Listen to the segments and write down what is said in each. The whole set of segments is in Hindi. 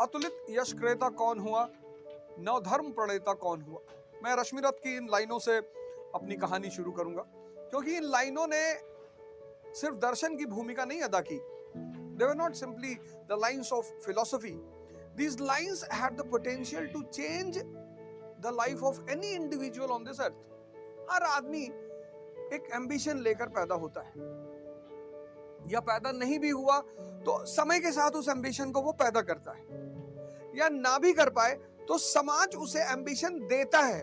अतुलित यश क्रेता कौन हुआ, नवधर्म प्रणेता कौन हुआ। मैं रश्मिरथ की इन लाइनों से अपनी कहानी शुरू करूंगा, क्योंकि इन लाइनों ने सिर्फ दर्शन की भूमिका नहीं अदा की। They were not simply the lines of philosophy. These lines had the potential to change the life of any individual on this earth. हर आदमी एक एम्बिशन लेकर पैदा होता है, या पैदा नहीं भी हुआ तो समय के साथ उस एम्बिशन को वो पैदा करता है, या ना भी कर पाए तो समाज उसे एम्बिशन देता है।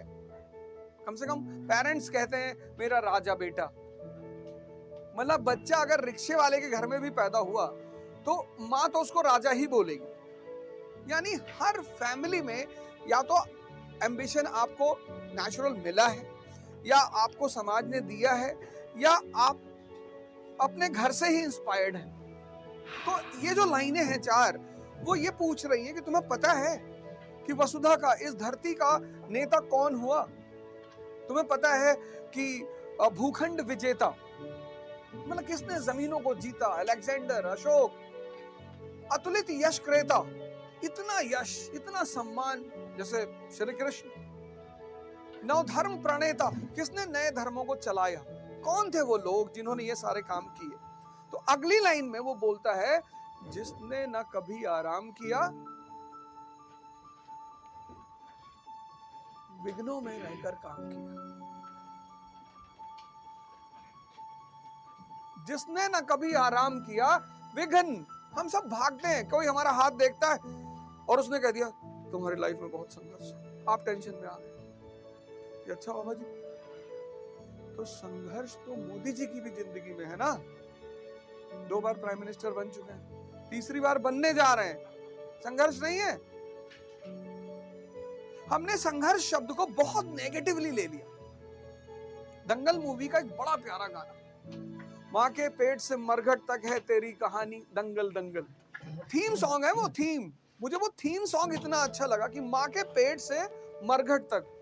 कम से कम पेरेंट्स कहते हैं मेरा राजा बेटा, मतलब बच्चा अगर रिक्शे वाले के घर में भी पैदा हुआ तो माँ तो उसको राजा ही बोलेगी। यानी हर फैमिली में या तो एम्बिशन आपको नेचुरल मिला है, या आपको समाज ने दिया है, या आप अपने घर से ही इंस्पायर्ड हैं। तो ये जो लाइनें हैं चार, वो ये पूछ रही हैं कि तुम्हें पता है कि वसुधा का, इस धरती का नेता कौन हुआ? तुम्हें पता है कि भूखंड विजेता, मतलब किसने जमीनों को जीता? अलेक्जेंडर, अशोक। अतुलित यश क्रेता, इतना यश, इतना सम्मान जैसे श्री कृष्ण। नवधर्म प्रणेता, किसने नए धर्मों को चलाया? कौन थे वो लोग जिन्होंने ये सारे काम किए? तो अगली लाइन में वो बोलता है जिसने न कभी आराम किया, विघ्नों में रहकर काम किया। जिसने न कभी आराम किया, विघ्न। हम सब भागते हैं, कोई हमारा हाथ देखता है और उसने कह दिया तुम्हारी लाइफ में बहुत संघर्ष है, आप टेंशन में आ गए। अच्छा बाबा जी, तो संघर्ष तो मोदी जी की भी जिंदगी में है ना। 2 बार प्राइम मिनिस्टर बन चुके हैं, 3री बार बनने जा रहे हैं। संघर्ष नहीं है? हमने संघर्ष शब्द को बहुत नेगेटिवली ले लिया। दंगल मूवी का एक बड़ा प्यारा गाना, माँ के पेट से मरघट तक है तेरी कहानी, दंगल दंगल। थीम सॉन्ग है वो, थीम। मुझे वो थीम सॉन्ग इतना अच्छा लगा कि माँ के पेट से मरघट तक।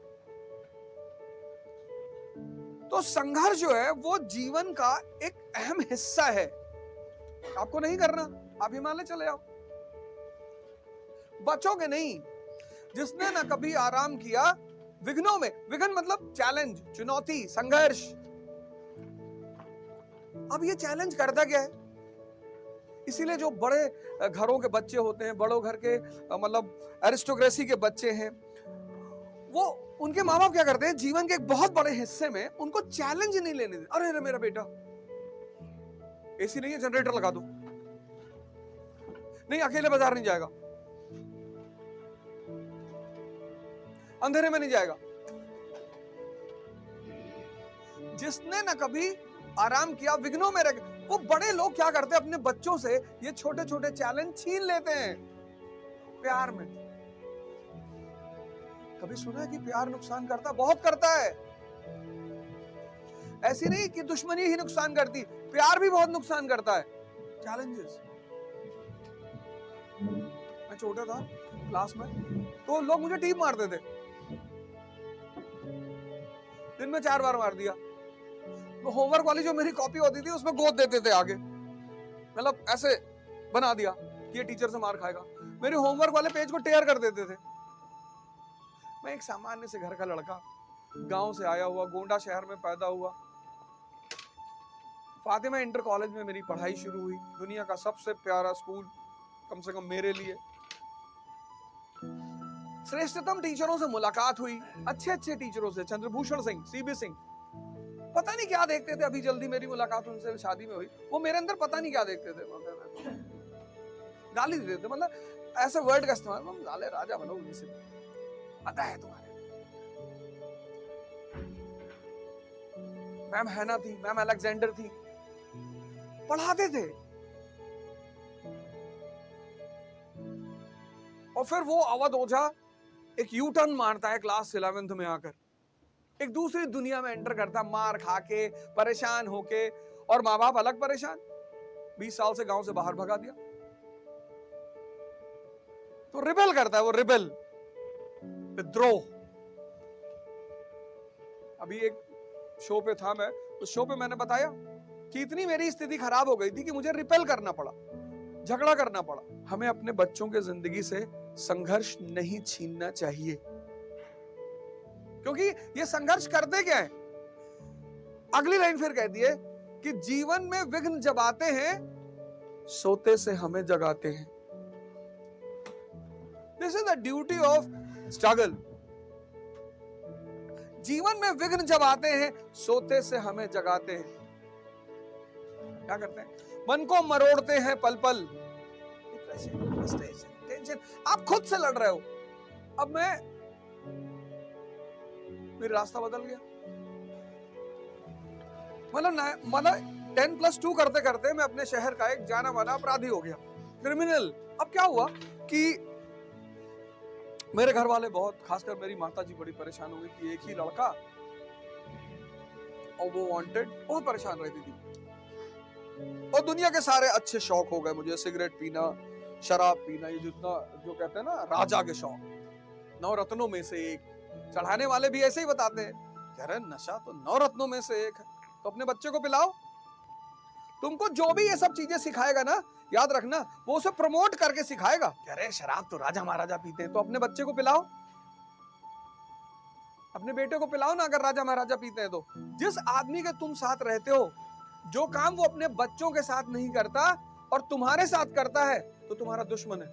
तो संघर्ष जो है वो जीवन का एक अहम हिस्सा है। आपको नहीं करना, आप हिमालय चले आओ, बचोगे नहीं। जिसने ना कभी आराम किया, विघ्नों में, विघ्न मतलब चैलेंज, चुनौती, संघर्ष। अब ये चैलेंज करता क्या है? इसीलिए जो बड़े घरों के बच्चे होते हैं, बड़ों घर के मतलब एरिस्टोक्रेसी के बच्चे हैं, वो उनके माँ बाप क्या करते हैं, जीवन के एक बहुत बड़े हिस्से में उनको चैलेंज नहीं लेने देते। अरे मेरा बेटा एसी नहीं है, जनरेटर लगा दो, नहीं अकेले बाजार नहीं जाएगा, अंधेरे में नहीं जाएगा। जिसने ना कभी आराम किया, विघ्नों में रह। वो बड़े लोग क्या करते हैं, अपने बच्चों से ये छोटे छोटे चैलेंज छीन लेते हैं प्यार में। कभी सुना है कि प्यार नुकसान करता? बहुत करता है। ऐसी नहीं कि दुश्मनी ही नुकसान करती, प्यार भी बहुत नुकसान करता है। चैलेंजेस। मैं छोटा था क्लास में, तो लोग मुझे टीप मारते थे, दिन में 4 बार मार दिया। तो होमवर्क वाली जो मेरी कॉपी होती थी उसमें गोद देते थे आगे, मतलब ऐसे बना दिया कि ये टीचर से मार खाएगा। मेरे होमवर्क वाले पेज को टेयर कर देते थे। मैं एक सामान्य से घर का लड़का, गांव से आया हुआ, गोंडा शहर में पैदा हुआ। फातिमा इंटर कॉलेज में मेरी पढ़ाई शुरू हुई। दुनिया का सबसे प्यारा स्कूल, कम से कम मेरे लिए। श्रेष्ठतम टीचरों से मुलाकात हुई, अच्छे अच्छे टीचरों से, चंद्रभूषण सिंह, सीबी सिंह। पता नहीं क्या देखते थे, अभी जल्दी मेरी मुलाकात उनसे शादी में हुई। वो मेरे अंदर पता नहीं क्या देखते थे, गाली देते थे, मतलब ऐसे वर्ड का इस्तेमाल, हम लाले राजा बनो, उनसे पता है तुम्हारे। मैम हैना थी, मैम अलेक्जेंडर थी, पढ़ाते थे। और फिर वो अवध ओझा एक यू टर्न मारता है क्लास 11th में आकर, एक दूसरी दुनिया में एंटर करता, मार खा के, परेशान होके, और माँ बाप अलग परेशान, 20 साल से गांव से बाहर भगा दिया। तो रिबेल करता है वो, रिबेल, विद्रोह। अभी एक शो पे था मैं, उस शो पे मैंने बताया कि इतनी मेरी स्थिति खराब हो गई थी कि मुझे रिपेल करना पड़ा। झगड़ा करना पड़ा। हमें अपने बच्चों के जिंदगी से संघर्ष नहीं छीनना चाहिए, क्योंकि ये संघर्ष करते क्या है। अगली लाइन फिर कहती है कि जीवन में विघ्न जब आते हैं सोते से हमें जगाते हैं। This is the duty of struggle. जीवन में विघ्न जब आते हैं सोते से हमें जगाते हैं। क्या करते हैं? मन को मरोड़ते हैं पल पल, डिप्रेशन, फ्रस्ट्रेशन, टेंशन। आप खुद से लड़ रहे हो। अब मेरा रास्ता बदल गया। मतलब 10+2 करते करते मैं अपने शहर का एक जाना माना अपराधी हो गया, क्रिमिनल। अब क्या हुआ कि मेरे घर वाले बहुत, खासकर मेरी माता जी बड़ी परेशान हो गई कि एक ही लड़का और वो वांटेड, बहुत परेशान रहती थी। और दुनिया के सारे अच्छे शौक हो गए मुझे, सिगरेट पीना, शराब पीना, ये जितना जो कहते हैं ना राजा के शौक, 9 रत्नों में से एक। चढ़ाने वाले भी ऐसे ही बताते हैं, अरे नशा तो 9 रत्नों में से एक है, तो अपने बच्चे को पिलाओ। तुमको जो भी ये सब चीजें सिखाएगा ना, याद रखना वो उसे प्रमोट करके सिखाएगा। अरे शराब तो राजा महाराजा पीते हैं, तो अपने बच्चे को पिलाओ, अपने बेटे को पिलाओ ना, अगर राजा महाराजा पीते हैं तो। जिस आदमी के तुम साथ रहते हो, जो काम वो अपने बच्चों के साथ नहीं करता और तुम्हारे साथ करता है, तो तुम्हारा दुश्मन है।